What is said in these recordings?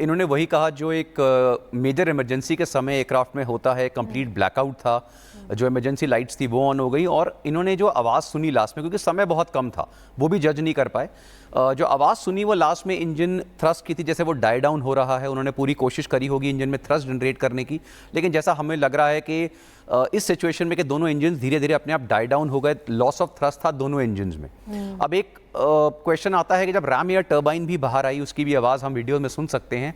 इन्होंने वही कहा जो एक मेजर इमरजेंसी के समय एयरक्राफ्ट में होता है। कंप्लीट ब्लैकआउट था, जो इमरजेंसी लाइट्स थी वो ऑन हो गई और इन्होंने जो आवाज़ सुनी लास्ट में, क्योंकि समय बहुत कम था, वो भी जज नहीं कर पाए। जो आवाज़ सुनी वो लास्ट में इंजन थ्रस्ट की थी, जैसे वो डाई डाउन हो रहा है। उन्होंने पूरी कोशिश करी होगी इंजन में थ्रस्ट जनरेट करने की, लेकिन जैसा हमें लग रहा है कि इस सिचुएशन में कि दोनों इंजन धीरे धीरे अपने आप डाई डाउन हो गए, लॉस ऑफ थ्रस्ट था दोनों इंजन में। अब एक क्वेश्चन आता है कि जब रैम या टर्बाइन भी बाहर आई, उसकी भी आवाज़ हम वीडियो में सुन सकते हैं,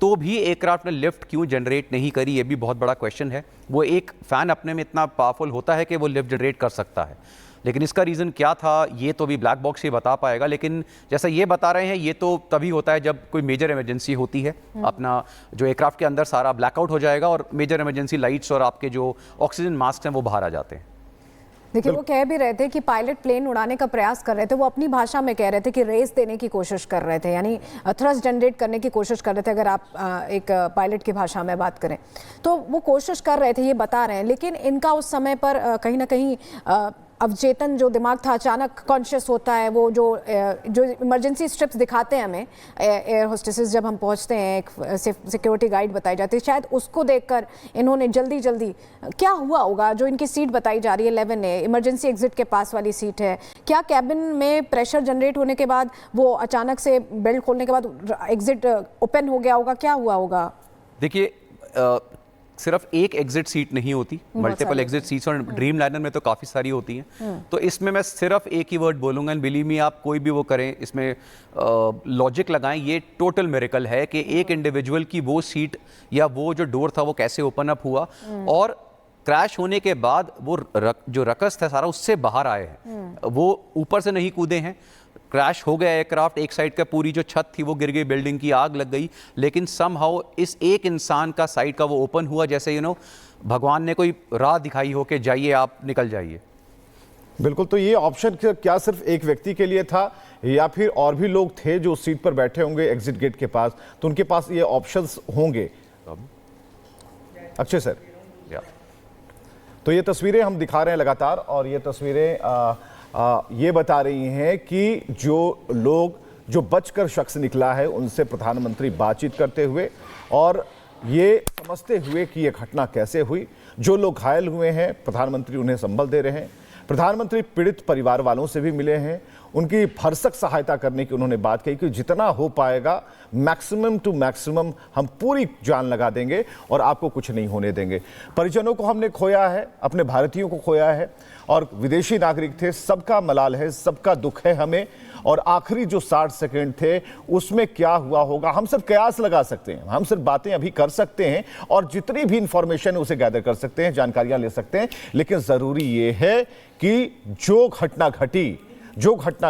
तो भी एयरक्राफ्ट ने लिफ्ट क्यों जनरेट नहीं करी, ये भी बहुत बड़ा क्वेश्चन है। वो एक फ़ैन अपने में इतना पावरफुल होता है कि वो लिफ्ट जनरेट कर सकता है, लेकिन इसका रीज़न क्या था ये तो भी ब्लैक बॉक्स ही बता पाएगा। लेकिन जैसा ये बता रहे हैं, ये तो तभी होता है जब कोई मेजर इमरजेंसी होती है। अपना जो एयरक्राफ्ट के अंदर सारा ब्लैकआउट हो जाएगा और मेजर इमरजेंसी लाइट्स और आपके जो ऑक्सीजन मास्क हैं वो बाहर आ जाते हैं। देखिए, वो कह भी रहे थे कि पायलट प्लेन उड़ाने का प्रयास कर रहे थे, वो अपनी भाषा में कह रहे थे कि रेस देने की कोशिश कर रहे थे, यानी थ्रस्ट जनरेट करने की कोशिश कर रहे थे। अगर आप एक पायलट की भाषा में बात करें तो वो कोशिश कर रहे थे, ये बता रहे हैं। लेकिन इनका उस समय पर कहीं ना कहीं अवचेतन जो दिमाग था अचानक कॉन्शियस होता है। वो जो इमरजेंसी स्ट्रिप्स दिखाते हैं हमें एयर होस्टेसेस जब हम पहुंचते हैं, एक सिक्योरिटी गाइड बताई जाती है, शायद उसको देखकर इन्होंने जल्दी क्या हुआ होगा। जो इनकी सीट बताई जा रही है 11A, इमरजेंसी एग्जिट के पास वाली सीट है, क्या कैबिन में प्रेशर जनरेट होने के बाद वो अचानक से बेल्ट खोलने के बाद एग्जिट ओपन हो गया होगा, क्या हुआ होगा? देखिए, सिर्फ एक एग्जिट सीट नहीं होती, मल्टीपल एग्जिट सीट्स, और ड्रीम लाइनर में तो काफ़ी सारी होती हैं। तो इसमें मैं सिर्फ एक ही वर्ड बोलूँगा, एंड बिलीव मी, आप कोई भी वो करें, इसमें लॉजिक लगाएं, ये टोटल मिरेकल है कि एक इंडिविजुअल की वो सीट या वो जो डोर था वो कैसे ओपन अप हुआ, और क्रैश होने के बाद वो जो रकस था सारा उससे बाहर आए हैं, वो ऊपर से नहीं कूदे हैं। क्रैश हो गया एयरक्राफ्ट, एक साइड का पूरी जो छत थी वो गिर गई, बिल्डिंग की आग लग गई, लेकिन समहाउ इस एक इंसान का साइड का वो ओपन हुआ, जैसे भगवान ने कोई राह दिखाई हो कि जाइए आप, निकल जाइए। बिल्कुल। तो ये ऑप्शन क्या सिर्फ एक व्यक्ति के लिए था या फिर और भी लोग थे जो सीट पर बैठे होंगे एग्जिट गेट के पास, तो उनके पास ये ऑप्शंस होंगे? अक्षय सर, तो ये तस्वीरें हम दिखा रहे हैं लगातार, और ये तस्वीरें ये बता रही हैं कि जो लोग जो बचकर शख्स निकला है उनसे प्रधानमंत्री बातचीत करते हुए और ये समझते हुए कि ये घटना कैसे हुई। जो लोग घायल हुए हैं प्रधानमंत्री उन्हें संबल दे रहे हैं। प्रधानमंत्री पीड़ित परिवार वालों से भी मिले हैं, उनकी भरसक सहायता करने की उन्होंने बात कही कि जितना हो पाएगा मैक्सिमम टू मैक्सिमम हम पूरी जान लगा देंगे और आपको कुछ नहीं होने देंगे। परिजनों को हमने खोया है, अपने भारतीयों को खोया है, और विदेशी नागरिक थे, सबका मलाल है, सबका दुख है हमें। और आखिरी जो 60 सेकंड थे उसमें क्या हुआ होगा, हम सिर्फ कयास लगा सकते हैं, हम सिर्फ बातें अभी कर सकते हैं और जितनी भी इंफॉर्मेशन है उसे गैदर कर सकते हैं, जानकारियां ले सकते हैं। लेकिन जरूरी ये है कि जो घटना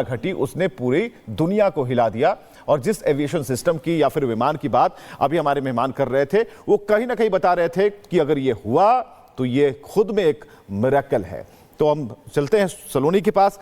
घटी उसने पूरी दुनिया को हिला दिया। और जिस एविएशन सिस्टम की या फिर विमान की बात अभी हमारे मेहमान कर रहे थे, वो कहीं ना कहीं बता रहे थे कि अगर ये हुआ तो ये खुद में एक मिरेकल है। तो हम चलते हैं सलोनी के पास।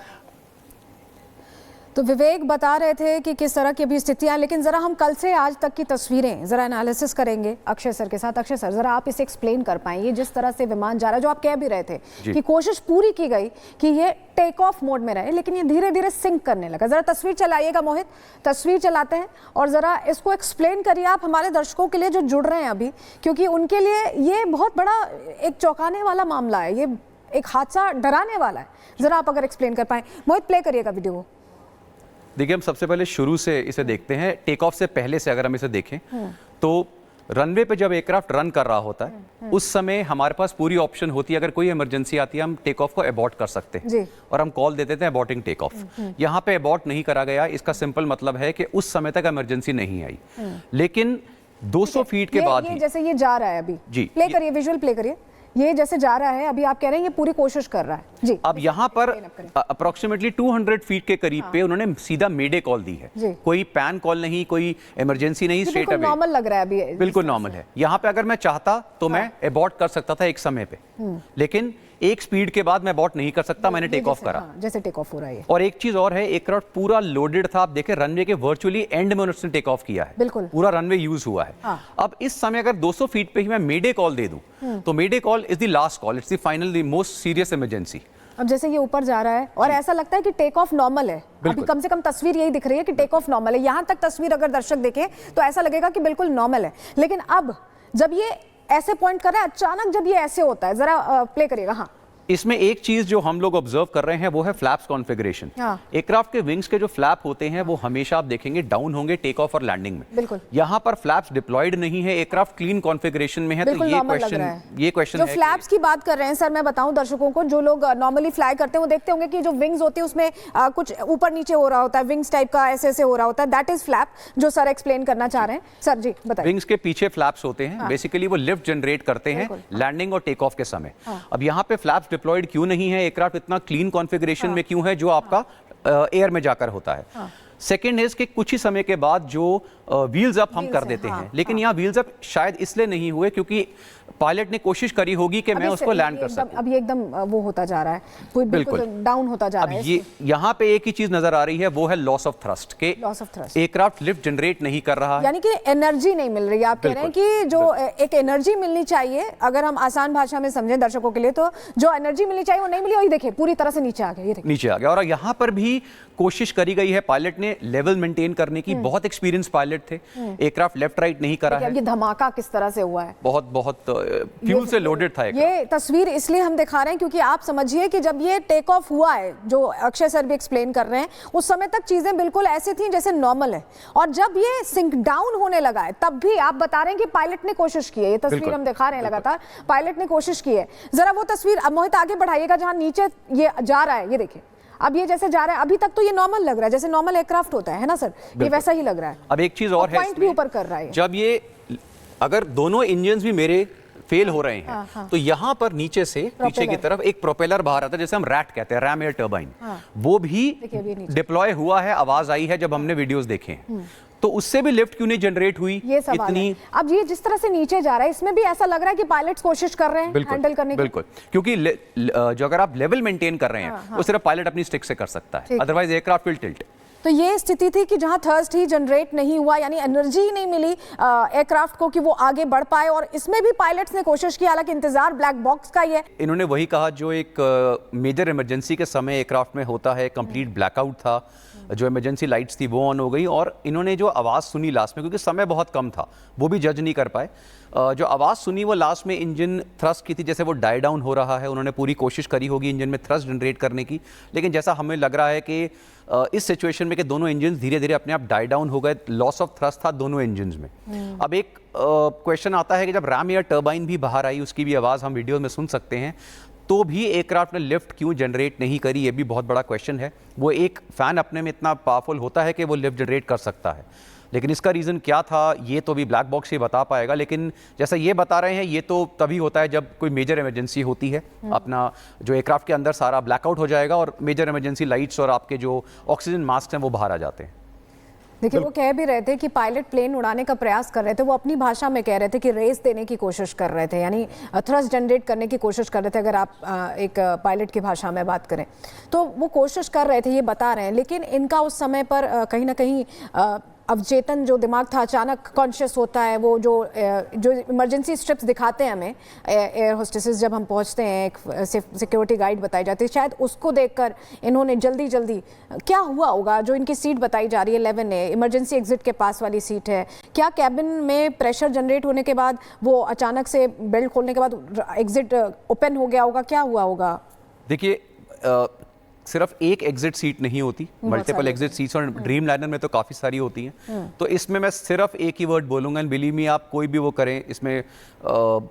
तो विवेक बता रहे थे कि किस तरह की अभी स्थितियां, लेकिन जरा हम कल से आज तक की तस्वीरें जरा एनालिसिस करेंगे अक्षय सर के साथ। अक्षय सर, जरा आप इसे एक्सप्लेन कर पाएंगे, जिस तरह से विमान जा रहा है, जो आप कह भी रहे थे कि कोशिश पूरी की गई कि ये टेक ऑफ मोड में रहे, लेकिन ये धीरे धीरे सिंक करने लगा। जरा तस्वीर चलाइएगा मोहित, तस्वीर चलाते हैं और जरा इसको एक्सप्लेन करिए आप हमारे दर्शकों के लिए जो जुड़ रहे हैं अभी, क्योंकि उनके लिए ये बहुत बड़ा एक चौंकाने वाला मामला है, ये एक हादसा डराने वाला है। जरा आप अगर एक्सप्लेन कर पाए। मोहित, प्ले करिएगा वीडियो को। देखिए, हम सबसे पहले शुरू से इसे देखते हैं। टेक ऑफ से पहले से अगर हम इसे देखें तो रनवे पे जब एयरक्राफ्ट रन कर रहा होता है उस समय हमारे पास पूरी ऑप्शन होती है, अगर कोई इमरजेंसी आती है हम टेक ऑफ को अबॉर्ट कर सकते हैं और हम कॉल दे देते हैं अबॉर्टिंग टेक ऑफ। यहाँ पे अबॉर्ट नहीं करा गया, इसका सिंपल मतलब है कि उस समय तक इमरजेंसी नहीं आई। लेकिन 200 फीट के बाद ये जैसे ये जा रहा है अभी, जी प्ले करिए, विजुअल प्ले करिए। ये जैसे जा रहा है अभी, आप कह रहे हैं ये पूरी कोशिश कर रहा है जी। अब यहाँ पर अप्रोक्सीमेटली 200 फीट के करीब पे उन्होंने सीधा मेडे कॉल दी है, कोई पैन कॉल नहीं, कोई इमरजेंसी नहीं, स्ट्रेट अवे। नॉर्मल लग रहा है अभी, बिल्कुल नॉर्मल है। यहाँ पे अगर मैं चाहता तो मैं अबॉर्ट कर सकता था एक समय पे, लेकिन एक स्पीड के बाद मैं अबॉर्ट नहीं कर सकता, मैंने टेक ऑफ करा। जैसे टेक ऑफ हो रहा है। और एक चीज और है, एयरक्राफ्ट पूरा लोडेड था। आप देखें रनवे के वर्चुअली एंड में उसने टेक ऑफ किया है, बिल्कुल पूरा रनवे यूज हुआ है। अब इस समय अगर 200 फीट पे ही मैं मेडे कॉल दे दूं तो mayday call is the last call, it's the final, the most serious emergency. अब जैसे ये ऊपर जा रहा है और ऐसा लगता है कि टेक ऑफ नॉर्मल है, अभी कम से कम तस्वीर यही दिख रही है कि टेक ऑफ नॉर्मल है। यहाँ तक तस्वीर अगर दर्शक देखें तो ऐसा लगेगा कि बिल्कुल नॉर्मल है, लेकिन अब जब ये ऐसे पॉइंट कर रहा है, अचानक जब ये ऐसे होता है, जरा प्ले करिएगा। हाँ, इसमें एक चीज जो हम लोग ऑब्जर्व कर रहे हैं वो है फ्लैप्स कॉन्फ़िगरेशन। हाँ। एयरक्राफ्ट के विंग्स के जो फ्लैप होते हैं वो हमेशा आप देखेंगे डाउन होंगे टेक ऑफ और लैंडिंग में। बिल्कुल। यहाँ पर फ्लैप्स डिप्लॉयड नहीं है, एयरक्राफ्ट क्लीन कॉन्फ़िगरेशन में है। तो बिल्कुल ये normal लग क्वेश्चन रहा है। ये क्वेश्चन जो है फ्लैप्स की बात कर रहे हैं सर, मैं बताऊं दर्शकों को, जो लोग नॉर्मली फ्लाई करते हैं वो देखते होंगे कि जो विंग्स होती है उसमें कुछ ऊपर नीचे हो रहा होता है, विंग्स टाइप का ऐसे ऐसे हो रहा होता है, दैट इज फ्लैप, जो सर एक्सप्लेन करना चाह रहे हैं। सर जी बताइए। विंग्स के पीछे फ्लैप्स होते हैं, बेसिकली वो लिफ्ट जनरेट करते हैं लैंडिंग और टेक ऑफ के समय। अब यहाँ पे फ्लैप्स डिप्लॉयड क्यों नहीं है, एयरक्राफ्ट इतना क्लीन कॉन्फ़िगरेशन में क्यों है जो आपका एयर में जाकर होता है। सेकेंड इज कि कुछ ही समय के बाद जो व्हील्स अप हम कर देते हैं, लेकिन यहाँ व्हील्स अप शायद इसलिए नहीं हुए क्योंकि पायलट ने कोशिश करी होगी कि मैं उसको लैंड कर सकूं। अब ये एकदम वो होता जा रहा है, बिल्कुल डाउन होता जा रहा है। अब ये यहाँ पे एक ही चीज नजर आ रही है, वो है लॉस ऑफ थ्रस्ट के loss of thrust, aircraft lift generate नहीं कर रहा है, यानी कि एनर्जी नहीं मिल रही है। आप कह रहे हैं कि जो एक एनर्जी मिलनी चाहिए, अगर हम आसान भाषा में समझें दर्शकों के लिए, तो जो एनर्जी मिलनी चाहिए वो नहीं मिली, और ये देखिए पूरी तरह से नीचे आ गया। ये देखिए नीचे आ गया। और यहाँ पर भी कोशिश करी गई है, पायलट ने लेवल मेंटेन करने की, बहुत एक्सपीरियंस पायलट थे, एयरक्राफ्ट लेफ्ट राइट नहीं करा है। ये धमाका किस तरह से हुआ है, बहुत फ्यूल से लोडेड था ये तस्वीर इसलिए हम दिखा रहे हैं क्योंकि आप समझिए कि जब ये टेक ऑफ हुआ है, जो अक्षय सर भी एक्सप्लेन कर रहे हैं, उस समय तक चीजें बिल्कुल ऐसी थी जैसे नॉर्मल है, और जब ये सिंक डाउन होने लगा है तब भी आप बता रहे हैं कि पायलट ने कोशिश की है। ये तस्वीर हम दिखा रहे हैं लगातार, पायलट ने कोशिश की है। जरा वो तस्वीर अब मोहित आगे बढ़ाइएगा, जहां नीचे ये जा रहा है, ये देखिए अब ये जैसे जा रहा है, अभी तक तो ये नॉर्मल लग रहा है, जैसे नॉर्मल एयरक्राफ्ट होता है ना सर, ये वैसा ही लग रहा है। अब एक चीज और है, पॉइंट भी ऊपर कर रहा है, जब ये अगर दोनों इंजन्स भी मेरे फेल हो रहे हैं, तो यहाँ पर नीचे से पीछे की तरफ एक प्रोपेलर बाहर आता है, जैसे हम रैट कहते हैं, रैम एयर टर्बाइन, वो भी डिप्लॉय हुआ है, आवाज आई है जब हमने वीडियोस देखे हैं। तो उससे भी लिफ्ट क्यों नहीं जनरेट हुई, ये इतनी। अब ये जिस तरह से नीचे जा रहा है, इसमें भी ऐसा लग रहा है कि पायलट्स कोशिश कर रहे हैं हैंडल करने की। बिल्कुल, क्योंकि जो अगर आप लेवल मेंटेन कर रहे हैं वो सिर्फ पायलट अपनी स्टिक से कर सकता है, अदरवाइज एयरक्राफ्ट विल टिल्ट। तो ये स्थिति थी कि जहां थर्स्ट ही जनरेट नहीं हुआ, यानी एनर्जी ही नहीं मिली एयरक्राफ्ट को कि वो आगे बढ़ पाए, और इसमें भी पायलट्स ने कोशिश की, हालांकि इंतजार ब्लैक बॉक्स का ही है। इन्होंने वही कहा जो एक मेजर इमरजेंसी के समय एयरक्राफ्ट में होता है, कंप्लीट ब्लैकआउट था, जो इमरजेंसी लाइट्स थी वो ऑन हो गई, और इन्होंने जो आवाज़ सुनी लास्ट में, क्योंकि समय बहुत कम था, वो भी जज नहीं कर पाए, जो आवाज़ सुनी वो लास्ट में इंजन थ्रस्ट की थी, जैसे वो डाई डाउन हो रहा है। उन्होंने पूरी कोशिश करी होगी इंजन में थ्रस्ट जनरेट करने की, लेकिन जैसा हमें लग रहा है कि इस सिचुएशन में कि दोनों इंजन धीरे धीरे अपने आप डाई डाउन हो गए, लॉस ऑफ थ्रस्ट था दोनों इंजन में। अब एक क्वेश्चन आता है कि जब रैम एयर टर्बाइन भी बाहर आई, उसकी भी आवाज़ हम वीडियो में सुन सकते हैं, तो भी एयरक्राफ्ट ने लिफ्ट क्यों जनरेट नहीं करी, ये भी बहुत बड़ा क्वेश्चन है। वो एक फ़ैन अपने में इतना पावरफुल होता है कि वो लिफ्ट जनरेट कर सकता है, लेकिन इसका रीज़न क्या था ये तो भी ब्लैक बॉक्स ही बता पाएगा। लेकिन जैसा ये बता रहे हैं, ये तो तभी होता है जब कोई मेजर इमरजेंसी होती है, अपना जो एयरक्राफ्ट के अंदर सारा ब्लैकआउट हो जाएगा और मेजर इमरजेंसी लाइट्स और आपके जो ऑक्सीजन मास्क हैं वो बाहर आ जाते हैं। देखिए वो कह भी रहे थे कि पायलट प्लेन उड़ाने का प्रयास कर रहे थे, वो अपनी भाषा में कह रहे थे कि रेस देने की कोशिश कर रहे थे, यानी थ्रस्ट जनरेट करने की कोशिश कर रहे थे, अगर आप एक पायलट की भाषा में बात करें तो वो कोशिश कर रहे थे, ये बता रहे हैं। लेकिन इनका उस समय पर कहीं ना कहीं अवचेतन जो दिमाग था अचानक कॉन्शियस होता है। वो जो इमरजेंसी स्ट्रिप्स दिखाते हैं हमें एयर होस्टेसेस, जब हम पहुंचते हैं, एक सिक्योरिटी गाइड बताई जाती है, शायद उसको देखकर इन्होंने जल्दी क्या हुआ होगा। जो इनकी सीट बताई जा रही है 11A, इमरजेंसी एग्जिट के पास वाली सीट है, क्या कैबिन में प्रेशर जनरेट होने के बाद वो अचानक से बेल्ट खोलने के बाद एग्जिट ओपन हो गया होगा, क्या हुआ होगा? देखिए सिर्फ एक एग्जिट सीट नहीं होती, मल्टीपल एग्जिट सीट्स, और ड्रीम लाइनर में तो काफ़ी सारी होती हैं। तो इसमें मैं सिर्फ एक ही वर्ड बोलूँगा, एंड बिलीव मी, आप कोई भी वो करें, इसमें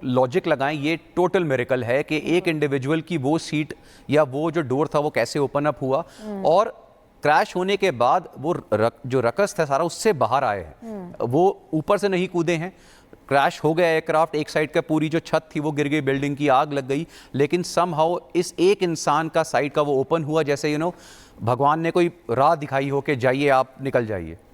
लॉजिक लगाएं, ये टोटल मिरेकल है कि एक इंडिविजुअल की वो सीट या वो जो डोर था वो कैसे ओपन अप हुआ, और क्रैश होने के बाद वो जो रकस था सारा उससे बाहर आए हैं, वो ऊपर से नहीं कूदे हैं। क्रैश हो गया एयरक्राफ्ट, एक साइड का पूरी जो छत थी वो गिर गई, बिल्डिंग की आग लग गई, लेकिन समहाउ इस एक इंसान का साइड का वो ओपन हुआ, जैसे भगवान ने कोई राह दिखाई हो कि जाइए आप, निकल जाइए।